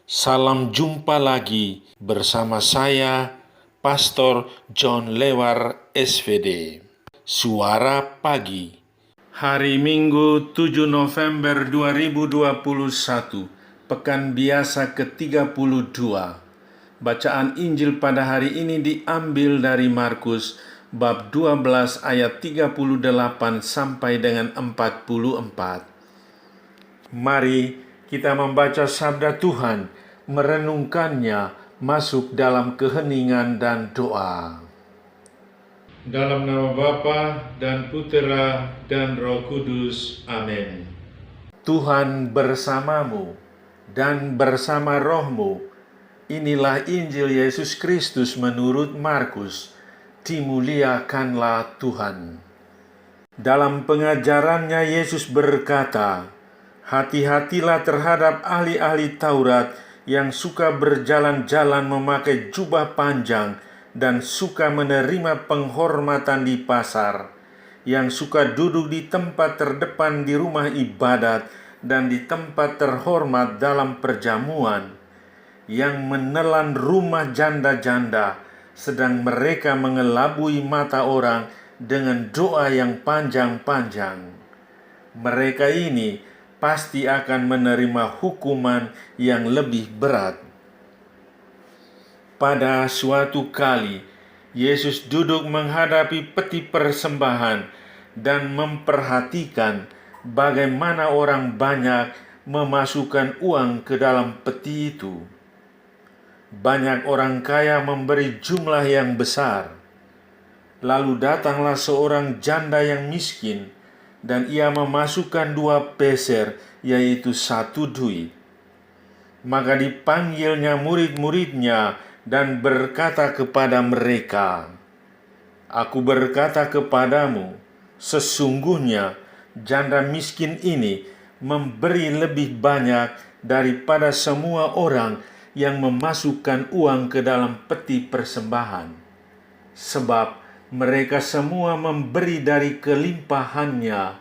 Salam jumpa lagi bersama saya, Pastor John Lewar SVD. Suara Pagi. Hari Minggu 7 November 2021, Pekan Biasa ke-32. Bacaan Injil pada hari ini diambil dari Markus bab 12 ayat 38 sampai dengan 44. Mari kita membaca sabda Tuhan, merenungkannya, masuk dalam keheningan dan doa. Dalam nama Bapa dan Putera dan Roh Kudus. Amin. Tuhan bersamamu dan bersama rohmu. Inilah Injil Yesus Kristus menurut Markus. Dimuliakanlah Tuhan. Dalam pengajarannya Yesus berkata, "Hati-hatilah terhadap ahli-ahli Taurat yang suka berjalan-jalan memakai jubah panjang dan suka menerima penghormatan di pasar, yang suka duduk di tempat terdepan di rumah ibadat dan di tempat terhormat dalam perjamuan, yang menelan rumah janda-janda, sedang mereka mengelabui mata orang dengan doa yang panjang-panjang. Mereka ini pasti akan menerima hukuman yang lebih berat." Pada suatu kali, Yesus duduk menghadapi peti persembahan dan memperhatikan bagaimana orang banyak memasukkan uang ke dalam peti itu. Banyak orang kaya memberi jumlah yang besar. Lalu datanglah seorang janda yang miskin, dan ia memasukkan 2 peser, yaitu 1 duit. Maka dipanggilnya murid-muridnya dan berkata kepada mereka, "Aku berkata kepadamu, sesungguhnya janda miskin ini memberi lebih banyak daripada semua orang yang memasukkan uang ke dalam peti persembahan. Sebab mereka semua memberi dari kelimpahannya,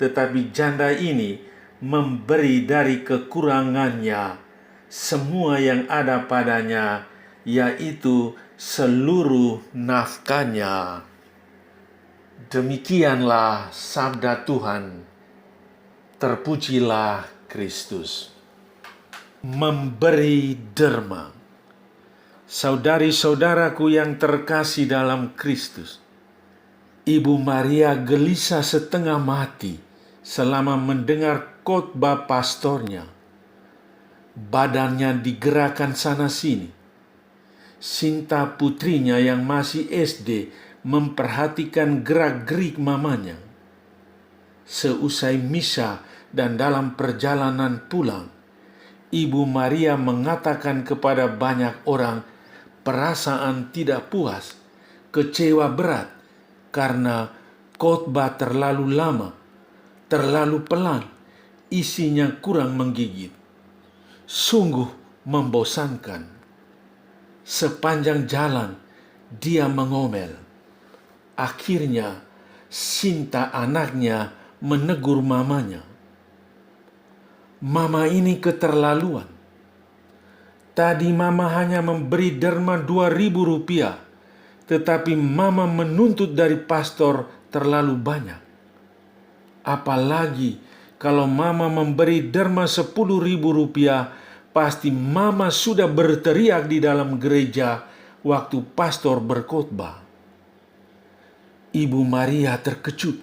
tetapi janda ini memberi dari kekurangannya, semua yang ada padanya, yaitu seluruh nafkahnya." Demikianlah sabda Tuhan. Terpujilah Kristus. Memberi derma. Saudari-saudaraku yang terkasih dalam Kristus, Ibu Maria gelisah setengah mati selama mendengar khotbah pastornya. Badannya digerakkan sana-sini. Sinta putrinya yang masih SD memperhatikan gerak-gerik mamanya. Seusai misa dan dalam perjalanan pulang, Ibu Maria mengatakan kepada banyak orang perasaan tidak puas, kecewa berat karena khotbah terlalu lama, terlalu pelan, isinya kurang menggigit. Sungguh membosankan. Sepanjang jalan dia mengomel. Akhirnya Sinta anaknya menegur mamanya. "Mama ini keterlaluan. Tadi mama hanya memberi derma 2.000 rupiah, tetapi mama menuntut dari pastor terlalu banyak. Apalagi kalau mama memberi derma 10.000 rupiah, pasti mama sudah berteriak di dalam gereja waktu pastor berkhotbah." Ibu Maria terkejut.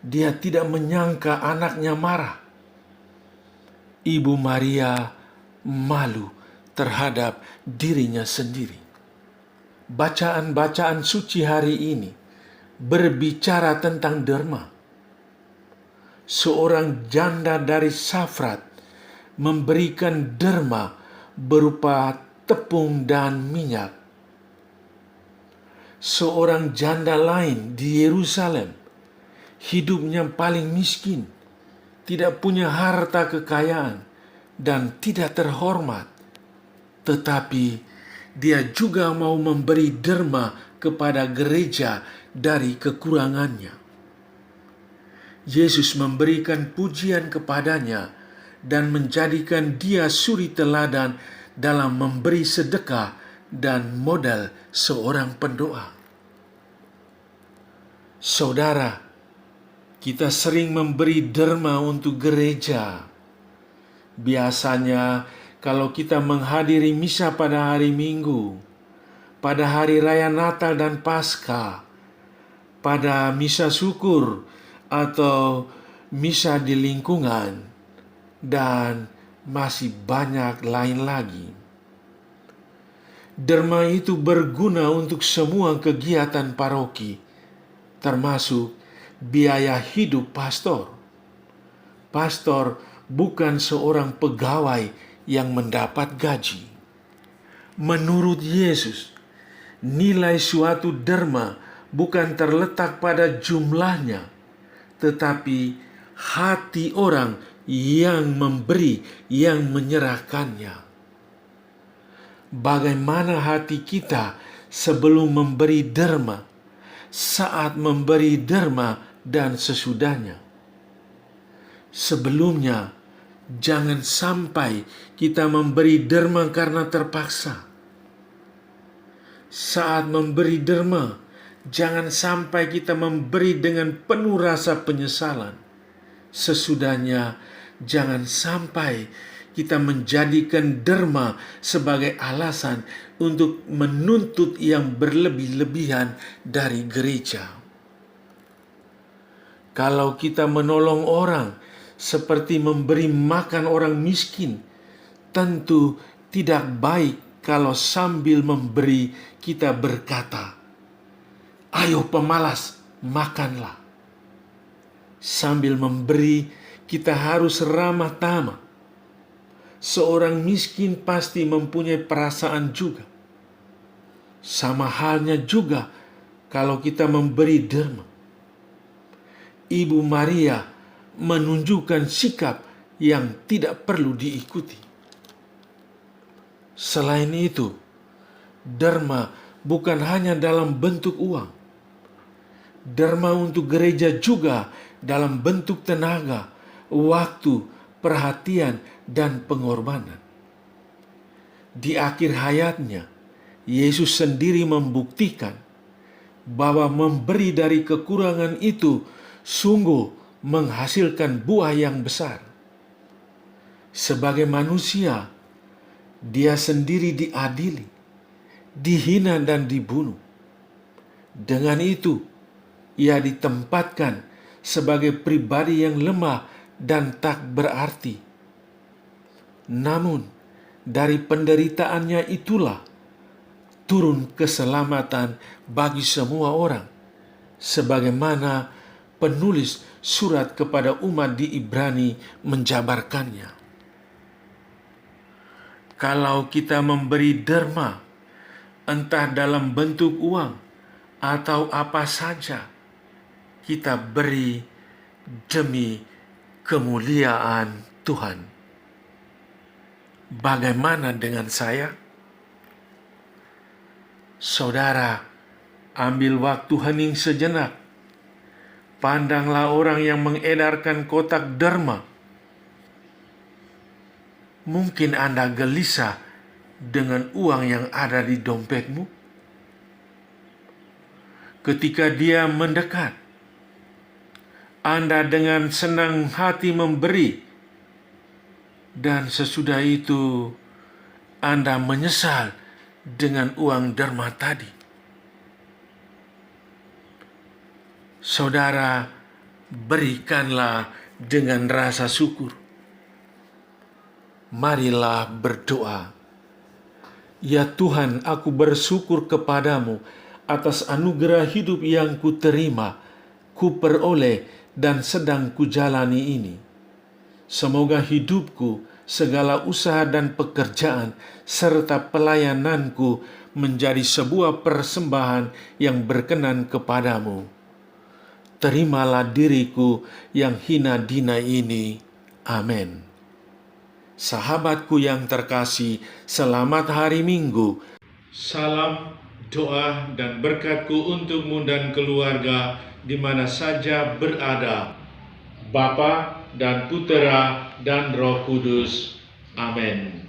Dia tidak menyangka anaknya marah. Ibu Maria malu terhadap dirinya sendiri. Bacaan-bacaan suci hari ini berbicara tentang derma. Seorang janda dari Safrat memberikan derma berupa tepung dan minyak. Seorang janda lain di Yerusalem, hidupnya paling miskin, tidak punya harta kekayaan, dan tidak terhormat. Tetapi dia juga mau memberi derma kepada gereja dari kekurangannya. Yesus memberikan pujian kepadanya dan menjadikan dia suri teladan dalam memberi sedekah dan modal seorang pendoa. Saudara, kita sering memberi derma untuk gereja. Biasanya kalau kita menghadiri misa pada hari Minggu, pada hari raya Natal dan Paskah, pada misa syukur atau misa di lingkungan, dan masih banyak lain lagi. Derma itu berguna untuk semua kegiatan paroki, termasuk biaya hidup pastor. Pastor bukan seorang pegawai yang mendapat gaji. Menurut Yesus, nilai suatu derma bukan terletak pada jumlahnya, tetapi hati orang yang memberi, yang menyerahkannya. Bagaimana hati kita sebelum memberi derma, saat memberi derma, dan sesudahnya? Sebelumnya, jangan sampai kita memberi derma karena terpaksa. Saat memberi derma, jangan sampai kita memberi dengan penuh rasa penyesalan. Sesudahnya, jangan sampai kita menjadikan derma sebagai alasan untuk menuntut yang berlebih-lebihan dari gereja. Kalau kita menolong orang seperti memberi makan orang miskin, tentu tidak baik kalau sambil memberi kita berkata, "Ayo pemalas, makanlah." Sambil memberi, kita harus ramah tamah. Seorang miskin pasti mempunyai perasaan juga. Sama halnya juga kalau kita memberi derma. Ibu Maria menunjukkan sikap yang tidak perlu diikuti. Selain itu, derma bukan hanya dalam bentuk uang. Derma untuk gereja juga dalam bentuk tenaga, waktu, perhatian, dan pengorbanan. Di akhir hayatnya, Yesus sendiri membuktikan bahwa memberi dari kekurangan itu sungguh menghasilkan buah yang besar. Sebagai manusia, dia sendiri diadili, dihina, dan dibunuh. Dengan itu, ia ditempatkan sebagai pribadi yang lemah dan tak berarti. Namun, dari penderitaannya itulah turun keselamatan bagi semua orang, sebagaimana penulis surat kepada umat di Ibrani menjabarkannya. Kalau kita memberi derma, entah dalam bentuk uang atau apa saja, kita beri demi kemuliaan Tuhan. Bagaimana dengan saya? Saudara, ambil waktu hening sejenak. Pandanglah orang yang mengedarkan kotak derma. Mungkin Anda gelisah dengan uang yang ada di dompetmu. Ketika dia mendekat, Anda dengan senang hati memberi, dan sesudah itu Anda menyesal dengan uang derma tadi. Saudara, berikanlah dengan rasa syukur. Marilah berdoa. Ya Tuhan, aku bersyukur kepadamu atas anugerah hidup yang kuterima, kuperoleh, dan sedang kujalani ini. Semoga hidupku, segala usaha dan pekerjaan, serta pelayananku menjadi sebuah persembahan yang berkenan kepadamu. Terimalah diriku yang hina dina ini. Amin. Sahabatku yang terkasih, selamat hari Minggu. Salam, doa, dan berkatku untukmu dan keluarga di mana saja berada. Bapa dan Putera, dan Roh Kudus. Amin.